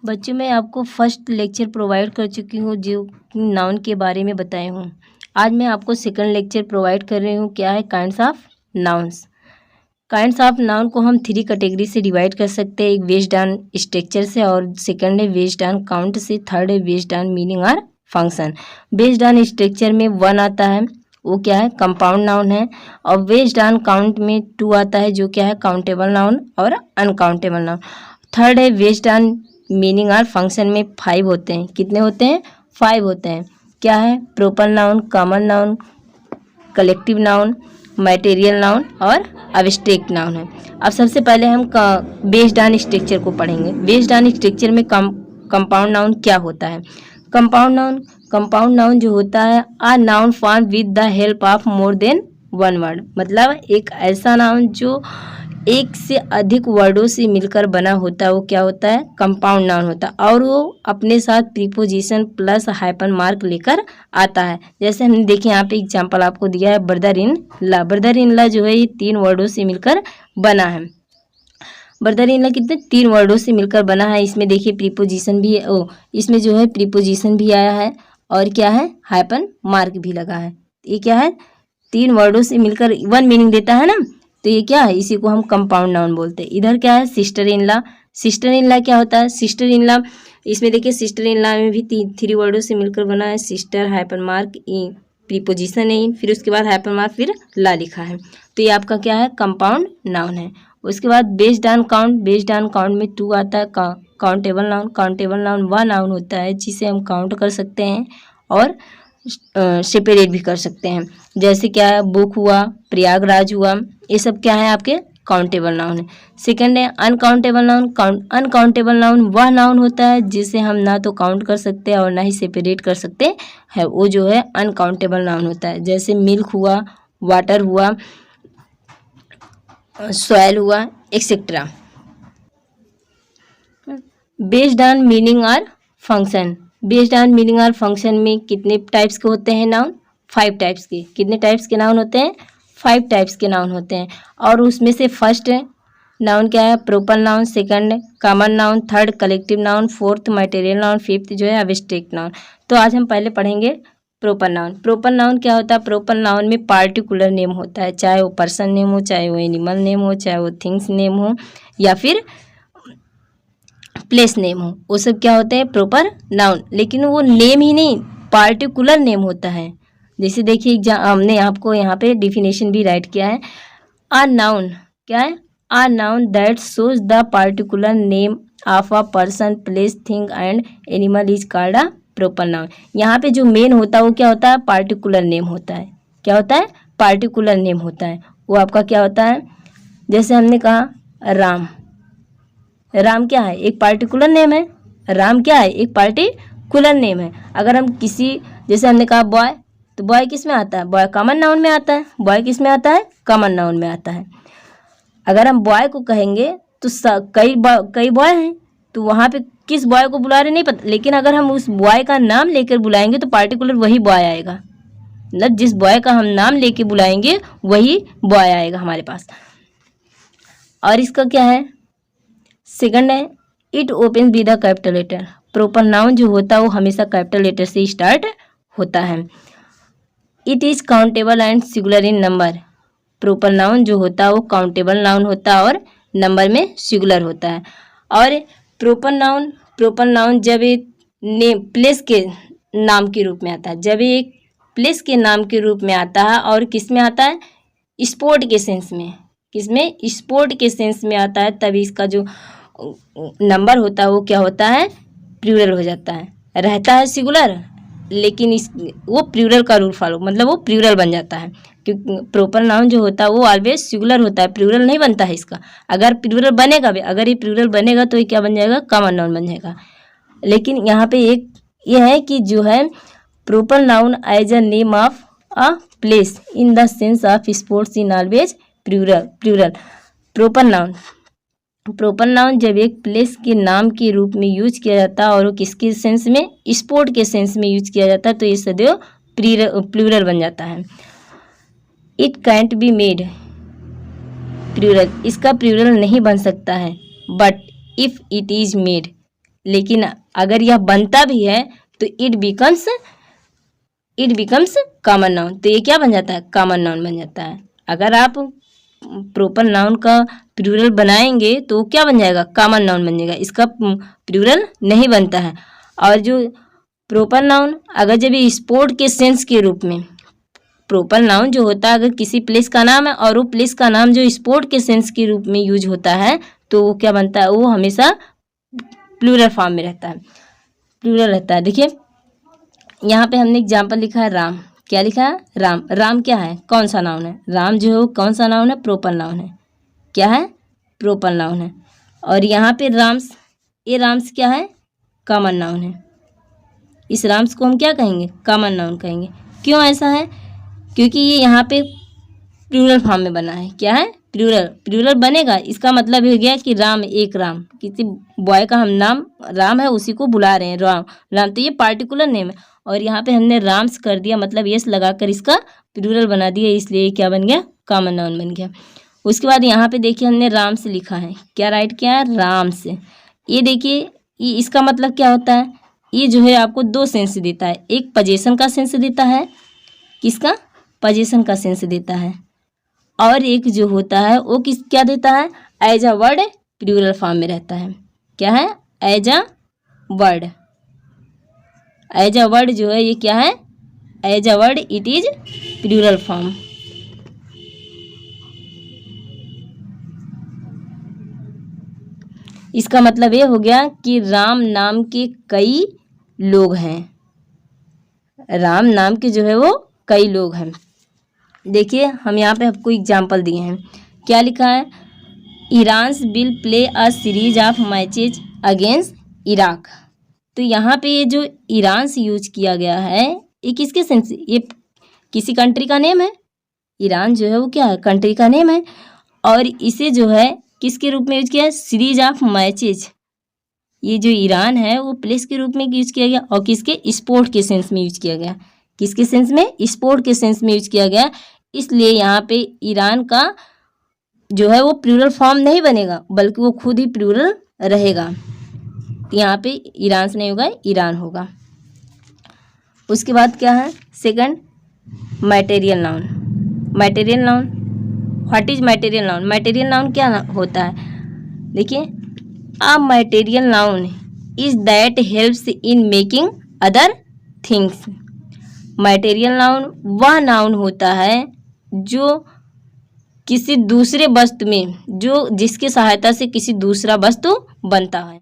बच्चों मैं आपको फर्स्ट लेक्चर प्रोवाइड कर चुकी हूँ जो नाउन के बारे में बताए हूँ। आज मैं आपको सेकंड लेक्चर प्रोवाइड कर रही हूँ। क्या है? Kinds of nouns. Kinds of noun को हम 3 कैटेगरी से डिवाइड कर सकते हैं। एक बेस्ड ऑन स्ट्रक्चर से, और सेकंड है बेस्ड ऑन काउंट से, थर्ड है बेस्ड ऑन मीनिंग और फंक्शन। बेस्ड ऑन स्ट्रक्चर में 1 आता है, वो क्या है? कंपाउंड नाउन है। और बेस्ड ऑन काउंट में 2 आता है, जो क्या है? काउंटेबल नाउन और अनकाउंटेबल नाउन। थर्ड है बेस्ड ऑन मीनिंग और फंक्शन में 5 होते हैं। कितने होते हैं? 5 होते हैं। क्या है? Proper noun, common noun, collective noun, material noun और एब्स्ट्रैक्ट नाउन है। अब सबसे पहले हम बेस्ड ऑन स्ट्रक्चर को पढ़ेंगे। बेस्ड ऑन स्ट्रक्चर में कंपाउंड नाउन क्या होता है? कंपाउंड नाउन जो होता है, a noun form with the help of more than 1 word. मतलब एक ऐसा नाउन जो एक से अधिक वर्डों से मिलकर बना होता है, वो क्या होता है? कंपाउंड नाउन होता है। और वो अपने साथ प्रीपोजिशन प्लस हाइपन मार्क लेकर आता है। जैसे हमने देखिए यहाँ पे एग्जांपल आपको दिया है, brother in La. Brother in ला जो है ये 3 वर्डों से मिलकर बना है। ब्रदर इन ला कितने? 3 वर्डों से मिलकर बना है। इसमें देखिए प्रीपोजिशन भी है, इसमें जो है प्रीपोजिशन भी आया है और क्या है? हाइपन मार्क भी लगा है। ये क्या है? 3 वर्डों से मिलकर 1 मीनिंग देता है ना, तो ये क्या है? इसी को हम कंपाउंड नाउन बोलते हैं। इधर क्या है? Sister in La. Sister in ला क्या होता है? सिस्टर इन ला, इसमें देखिए सिस्टर इन ला में भी 3 वर्डों से मिलकर बना है। सिस्टर हाइपन मार्क प्रीपोजिशन है, फिर उसके बाद हाइपन मार्क, फिर ला लिखा है। तो ये आपका क्या है? कंपाउंड नाउन है। उसके बाद based on count. Based on count में 2 आता है। Countable noun. काउंटेबल नाउन वह नाउन होता है जिसे हम काउंट कर सकते हैं और सेपरेट भी कर सकते हैं। जैसे क्या है? बुक हुआ, प्रयागराज हुआ, ये सब क्या है? आपके काउंटेबल नाउन है। सेकंड है अनकाउंटेबल नाउन। अनकाउंटेबल नाउन वह नाउन होता है जिसे हम ना तो काउंट कर सकते हैं और ना ही सेपरेट कर सकते हैं, वो जो है अनकाउंटेबल नाउन होता है। जैसे मिल्क हुआ, वाटर हुआ, सॉइल हुआ, एक्सेट्रा। बेस्ड ऑन मीनिंग और फंक्शन। बेस्ड ऑन मीनिंग और फंक्शन में कितने टाइप्स के होते हैं नाउन? 5 टाइप्स के। कितने टाइप्स के नाउन होते हैं? 5 टाइप्स के नाउन होते हैं। और उसमें से फर्स्ट नाउन क्या है? Proper noun, second common noun, third collective noun, fourth material noun, fifth जो है एब्स्ट्रैक्ट नाउन। तो आज हम पहले पढ़ेंगे प्रोपर नाउन। प्रोपर नाउन क्या होता है? प्रोपर नाउन में पार्टिकुलर नेम होता है, चाहे वो पर्सन नेम हो, चाहे वो एनिमल नेम हो, चाहे वो थिंग्स नेम हो, या फिर प्लेस नेम हो, वो सब क्या होते हैं? Proper noun. लेकिन वो नेम ही नहीं, पार्टिकुलर नेम होता है। जैसे देखिए हमने आपको यहाँ पे डिफिनेशन भी राइट किया है। आ नाउन क्या है? A noun that shows the particular name of a person, place, thing and animal is called a proper noun. यहाँ पे जो मेन होता है वो क्या होता है? पार्टिकुलर नेम होता है। क्या होता है? पार्टिकुलर नेम होता है। वो आपका क्या होता है? जैसे हमने कहा राम। राम क्या है? एक पार्टिकुलर नेम है। राम क्या है? एक पार्टिकुलर नेम है। अगर हम किसी, जैसे हमने कहा बॉय, तो बॉय किस में आता है? बॉय कॉमन नाउन में आता है। बॉय किस में आता है? कॉमन नाउन में आता है। अगर हम बॉय को कहेंगे तो कई बॉय हैं, तो वहाँ पे किस बॉय को बुला रहे नहीं पता, लेकिन अगर हम उस बॉय का नाम लेकर बुलाएंगे तो पार्टिकुलर वही बॉय आएगा। मतलब जिस बॉय का हम नाम लेके बुलाएंगे वही बॉय आएगा हमारे पास। और इसका क्या है? सेकंड है it open with the capital letter. Proper noun जो होता है वो हमेशा कैपिटल लेटर से स्टार्ट होता है। It is countable and singular in number. Proper noun जो होता है वो काउंटेबल नाउन होता है और नंबर में सिंगुलर होता है। और प्रोपर नाउन जब एक नेम प्लेस के नाम के रूप में आता है, जब एक प्लेस के नाम के रूप में आता है, और किस में आता है? स्पोर्ट के सेंस में। किसमें? स्पोर्ट के सेंस में आता है, तभी इसका जो नंबर होता है वो क्या होता है? प्लूरल हो जाता है। रहता है सिंगुलर, लेकिन वो प्लूरल का रूल फॉलो, मतलब वो प्लूरल बन जाता है। क्योंकि प्रोपर नाउन जो होता है वो ऑलवेज सिंगुलर होता है, प्लूरल नहीं बनता है इसका। अगर प्लूरल बनेगा भी, अगर ये प्लूरल बनेगा तो ये क्या बन जाएगा? कॉमन नाउन बन जाएगा। लेकिन यहाँ पे एक ये है कि जो है proper noun as a name of a place in the sense of sports in always plural. Proper noun जब एक प्लेस के नाम के रूप में यूज किया जाता है और वो किसके सेंस में? स्पोर्ट के सेंस में यूज किया जाता है, तो ये सदैव प्लूरल बन जाता है। It can't be made plural. इसका प्लूरल नहीं बन सकता है, but if it is made, लेकिन अगर यह बनता भी है तो इट बिकम्स कॉमन नाउन। तो ये क्या बन जाता है? कॉमन नाउन बन जाता है। अगर आप प्रॉपर नाउन का प्लूरल बनाएंगे तो क्या बन जाएगा? कॉमन नाउन बन जाएगा। इसका प्लूरल नहीं बनता है। और जो प्रॉपर नाउन अगर जब ये स्पोर्ट के सेंस के रूप में, प्रॉपर नाउन जो होता है अगर किसी प्लेस का नाम है और वो प्लेस का नाम जो स्पोर्ट के सेंस के रूप में यूज होता है तो वो क्या बनता है? वो हमेशा प्लूरल फॉर्म में रहता है, प्लूरल रहता है। देखिए यहाँ पे हमने एग्जाम्पल लिखा है राम। क्या लिखा है? राम। राम क्या है? कौन सा नाउन है? राम जो है वो कौन सा नाउन है? प्रॉपर नाउन है। क्या है? प्रॉपर नाउन है। और यहाँ पे राम्स, ये राम्स क्या है? कॉमन नाउन है। इस राम्स को हम क्या कहेंगे? कॉमन नाउन कहेंगे। क्यों ऐसा है? क्योंकि ये यहाँ पे प्लूरल फॉर्म में बना है। क्या है? प्लूरल बनेगा। इसका मतलब हो गया कि राम, एक राम, किसी बॉय का हम नाम राम है उसी को बुला रहे हैं, राम। तो ये पार्टिकुलर नेम है और यहाँ पे हमने राम्स कर दिया, मतलब यस लगाकर इसका प्लूरल बना दिया, इसलिए क्या बन गया? कॉमन नाउन बन गया। उसके बाद यहाँ पे देखिए हमने राम से लिखा है। क्या राइट किया है? राम से। ये देखिए ये इसका मतलब क्या होता है? ये जो है आपको दो सेंस देता है। एक पोजीशन का सेंस देता है। किसका? पोजीशन का सेंस देता है। और एक जो होता है वो क्या देता है? As a word plural form में रहता है। क्या है? As a word. As a word जो है ये क्या है? As a word it is plural form. इसका मतलब ये हो गया कि राम नाम के कई लोग हैं। राम नाम के जो है वो कई लोग हैं। देखिए हम यहाँ पे आपको एग्जाम्पल दिए हैं। क्या लिखा है? Iran will play a series of matches against Iraq. तो यहाँ पे ये जो ईरान से यूज किया गया है ये किसके सेंस? ये किसी कंट्री का नेम है। ईरान जो है वो क्या है? कंट्री का नेम है। और इसे जो है किसके रूप में यूज किया है? Series of matches. ये जो ईरान है वो प्लेस के रूप में यूज किया गया और किसके? स्पोर्ट के सेंस में यूज किया गया। किसके सेंस में? स्पोर्ट के सेंस में यूज किया गया। इसलिए यहाँ पे ईरान का जो है वो प्लूरल फॉर्म नहीं बनेगा बल्कि वो खुद ही प्लूरल रहेगा। यहाँ पे ईरान से नहीं होगा, ईरान होगा। उसके बाद क्या है? Second, material noun. Material noun, what is material noun? Material noun क्या होता है? देखिए a material noun is that helps in making other things. Material noun वह नाउन होता है जो किसी दूसरे वस्तु में, जो जिसकी सहायता से किसी दूसरा वस्तु बनता है।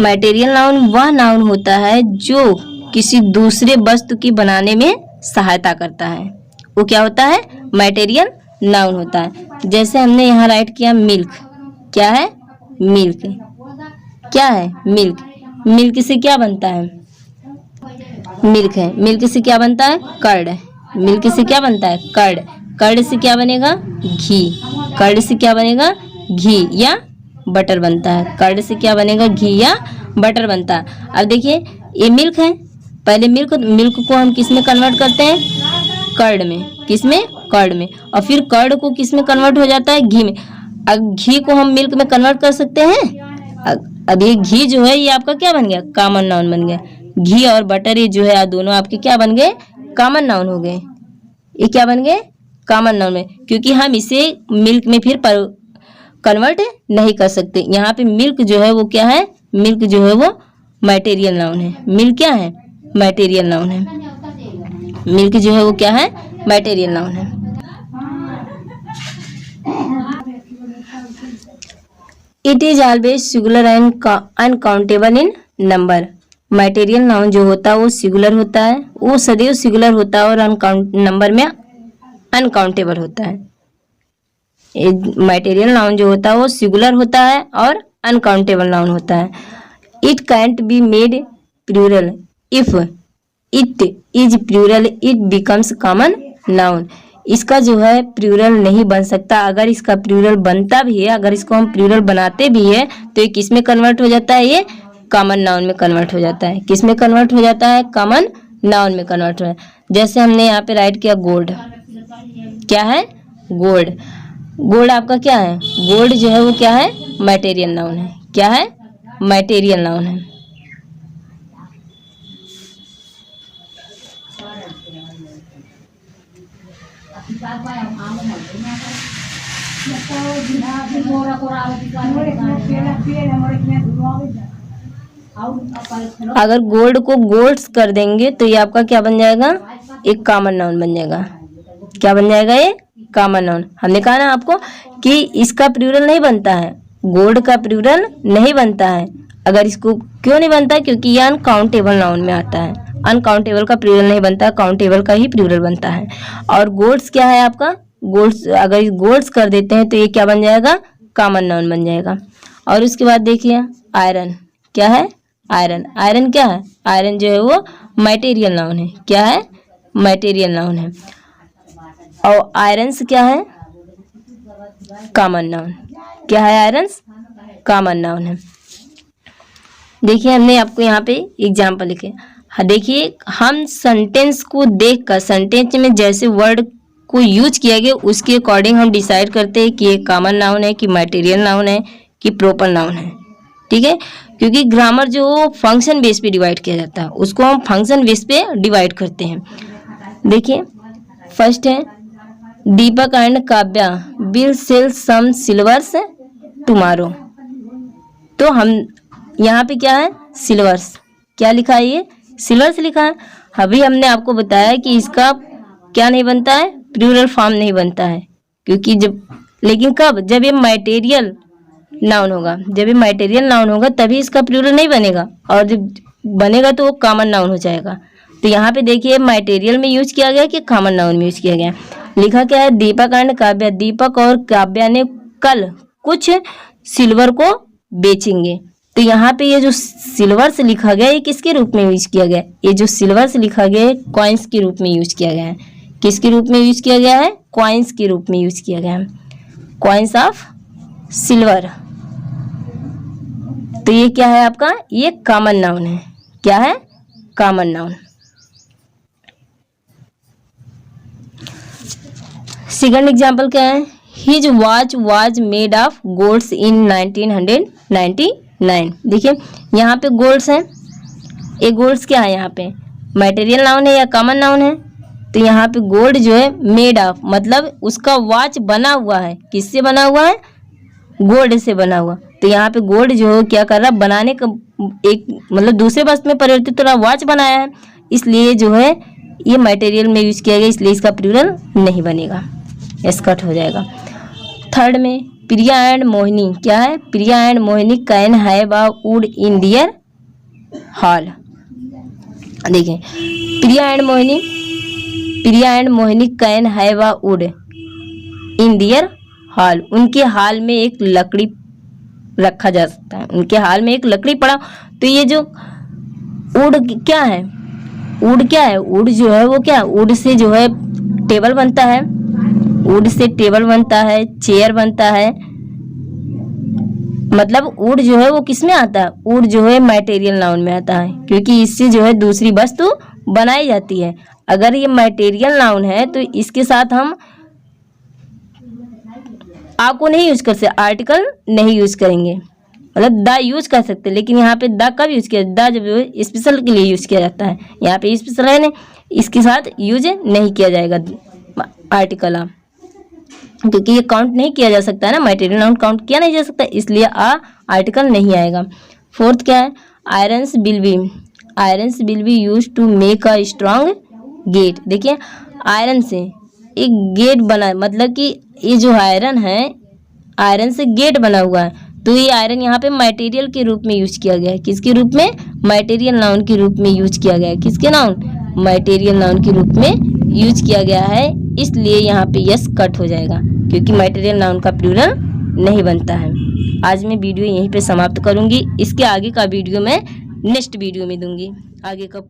मैटेरियल नाउन वह नाउन होता है जो किसी दूसरे वस्तु की बनाने में सहायता करता है। वो क्या होता है? मैटेरियल नाउन होता है। जैसे हमने यहाँ राइट किया मिल्क। क्या है? मिल्क। क्या है? मिल्क। मिल्क से क्या बनता है? मिल्क है। मिल्क से क्या बनता है? कर्ड। मिल्क से क्या बनता है? कर्ड। कर्ड से क्या बनेगा? घी। कर्ड से क्या बनेगा? घी या बटर बनता है। कर्ड से क्या बनेगा? घी या बटर बनता है। अब देखिए ये मिल्क है। पहले मिल्क को हम किस में कन्वर्ट करते हैं? कर्ड में। किस में? कर्ड में। और फिर कर्ड को किस में कन्वर्ट हो जाता है? घी में। अब घी को हम मिल्क में कन्वर्ट कर सकते हैं। अब ये घी जो है ये आपका क्या बन गया? कॉमन नाउन बन गया। घी और बटर ये जो है दोनों आपके क्या बन गए? कॉमन नाउन हो गए। ये क्या बन गए? कॉमन नाउन में, क्योंकि हम इसे मिल्क में फिर कन्वर्ट नहीं कर सकते। यहाँ पे मिल्क जो है वो क्या है? मिल्क जो है वो मैटेरियल नाउन है। मिल्क क्या है? मैटेरियल नाउन है। मिल्क जो है वो क्या है? मैटेरियल नाउन है। It is always singular and uncountable in number. Material noun जो होता है वो सिंगुलर होता है, वो सदैव सिंगुलर होता है और नंबर में अनकाउंटेबल होता है। मैटेरियल नाउन जो होता है वो सिंगुलर होता है और अनकाउंटेबल नाउन होता है। It can't be made plural if it is plural it becomes common noun. इसका जो है प्लूरल नहीं बन सकता। अगर इसका प्लूरल बनता भी है, अगर इसको हम प्लूरल बनाते भी है तो ये किस में कन्वर्ट हो जाता है? ये कॉमन नाउन में कन्वर्ट हो जाता है। किस में कन्वर्ट हो जाता है? कॉमन नाउन में कन्वर्ट हो जाता है। जैसे हमने यहाँ पे राइट किया गोल्ड। क्या है? गोल्ड। गोल्ड आपका क्या है? गोल्ड जो है वो क्या है? मैटेरियल नाउन है। क्या है? मैटेरियल नाउन है। अगर गोल्ड को गोल्ड्स कर देंगे तो ये आपका क्या बन जाएगा, एक कॉमन नाउन बन जाएगा। क्या बन जाएगा, ये कॉमन नाउन। हमने कहा ना आपको कि इसका प्लूरल नहीं बनता है, गोल्ड का प्लूरल नहीं बनता है। अगर इसको क्यों नहीं बनता है, क्योंकि ये अनकाउंटेबल नाउन में आता है। अनकाउंटेबल का प्लूरल नहीं बनता, काउंटेबल का ही प्लूरल बनता है। और गोल्ड्स क्या है आपका, गोल्ड्स, अगर गोल्ड्स कर देते हैं तो ये क्या बन जाएगा, कॉमन नाउन बन जाएगा। और उसके बाद देखिए आयरन, क्या है, आयरन। आयरन क्या है, आयरन जो है वो मटेरियल नाउन है। क्या है, मटेरियल नाउन है। और आयरन्स क्या है, कॉमन नाउन। क्या है, आयरन्स कॉमन नाउन है। देखिए हमने आपको यहाँ पे एग्जाम्पल लिखे। देखिए हम सेंटेंस को देखकर, सेंटेंस में जैसे वर्ड को यूज किया गया उसके अकॉर्डिंग हम डिसाइड करते हैं कि ये कॉमन नाउन है, कि मटेरियल नाउन है, कि प्रॉपर नाउन है। ठीक है, क्योंकि ग्रामर जो फंक्शन बेस पे डिवाइड किया जाता है उसको हम फंक्शन बेस पे डिवाइड करते हैं। देखिए फर्स्ट है Deepak and Kavya will sell some silvers tomorrow. तो हम यहाँ पे क्या है, सिल्वर्स, क्या लिखा है, ये सिल्वर्स लिखा है। अभी हमने आपको बताया कि इसका क्या नहीं बनता है, प्लूरल फॉर्म नहीं बनता है, क्योंकि जब, लेकिन कब, जब ये मटेरियल नाउन होगा, जब ये मटेरियल नाउन होगा तभी इसका प्लूरल नहीं बनेगा, और जब बनेगा तो वो कॉमन नाउन हो जाएगा। तो यहाँ पे देखिए मटेरियल में यूज किया गया कि कॉमन नाउन में यूज किया गया। लिखा क्या है, दीपक एंड काव्या, दीपक और काव्या ने कल कुछ सिल्वर को बेचेंगे। तो यहाँ पे ये जो सिल्वर से लिखा गया ये किसके रूप में यूज किया गया, ये जो सिल्वर से लिखा गया है कॉइन्स के रूप में यूज किया गया है। किसके रूप में यूज किया गया है, कॉइन्स के रूप में यूज किया गया है, कॉइन्स ऑफ सिल्वर। तो ये क्या है आपका, ये कॉमन नाउन है। क्या है, कॉमन नाउन। सेकंड एग्जाम्पल क्या है, his watch was made of golds in 1999। देखिए यहाँ पे गोल्ड्स हैं, ये गोल्ड्स क्या है, यहाँ पे मटेरियल नाउन है या कॉमन नाउन है। तो यहाँ पे गोल्ड जो है मेड ऑफ, मतलब उसका वॉच बना हुआ है, किससे बना हुआ है, गोल्ड से बना हुआ। तो यहाँ पे गोल्ड जो है क्या कर रहा है, बनाने का एक मतलब दूसरे वस्तु में परिवर्तित तो वॉच बनाया है, इसलिए जो है ये मटेरियल में यूज किया गया, इसलिए इसका प्लूरल नहीं बनेगा, स्कट हो जाएगा। थर्ड में प्रिया एंड मोहिनी, क्या है, Priya and Mohini can have a wood in their hall. देखिए Priya and Mohini can have a wood in their hall, उनके हाल में एक लकड़ी रखा जा सकता है, उनके हाल में एक लकड़ी पड़ा। तो ये जो वुड क्या है, वुड क्या है, वुड जो है वो क्या, वुड से जो है टेबल बनता है, वुड से टेबल बनता है, चेयर बनता है। मतलब वुड जो है वो किस में आता है, वुड जो है मटेरियल नाउन में आता है, क्योंकि इससे जो है दूसरी वस्तु बनाई जाती है। अगर ये मटेरियल नाउन है तो इसके साथ हम आ को नहीं यूज कर सकते, आर्टिकल नहीं यूज करेंगे, मतलब द यूज कर सकते, लेकिन यहाँ पे द कब यूज किया, द जब स्पेशल के लिए यूज किया जाता है, यहाँ पे स्पेशल है ना, इसके साथ यूज नहीं किया जाएगा आर्टिकल आ, क्योंकि ये काउंट नहीं किया जा सकता है ना, मटेरियल नाउन काउंट किया नहीं जा सकता, इसलिए आ आर्टिकल नहीं आएगा। फोर्थ क्या है, irons will be use to make a strong gate. देखिए आयरन से एक गेट बना, मतलब कि ये जो आयरन है, आयरन से गेट बना हुआ है। तो ये आयरन यहाँ पे मटेरियल के रूप में यूज किया गया है, किसके रूप में, मटेरियल नाउन के रूप में यूज किया गया है, किसके नाउन, मटेरियल नाउन के रूप में यूज किया गया है, इसलिए यहाँ पे यस कट हो जाएगा, क्योंकि मटेरियल नाउन का प्लूरल नहीं बनता है। आज मैं वीडियो यहीं पे समाप्त करूँगी, इसके आगे का वीडियो मैं नेक्स्ट वीडियो में दूंगी, आगे का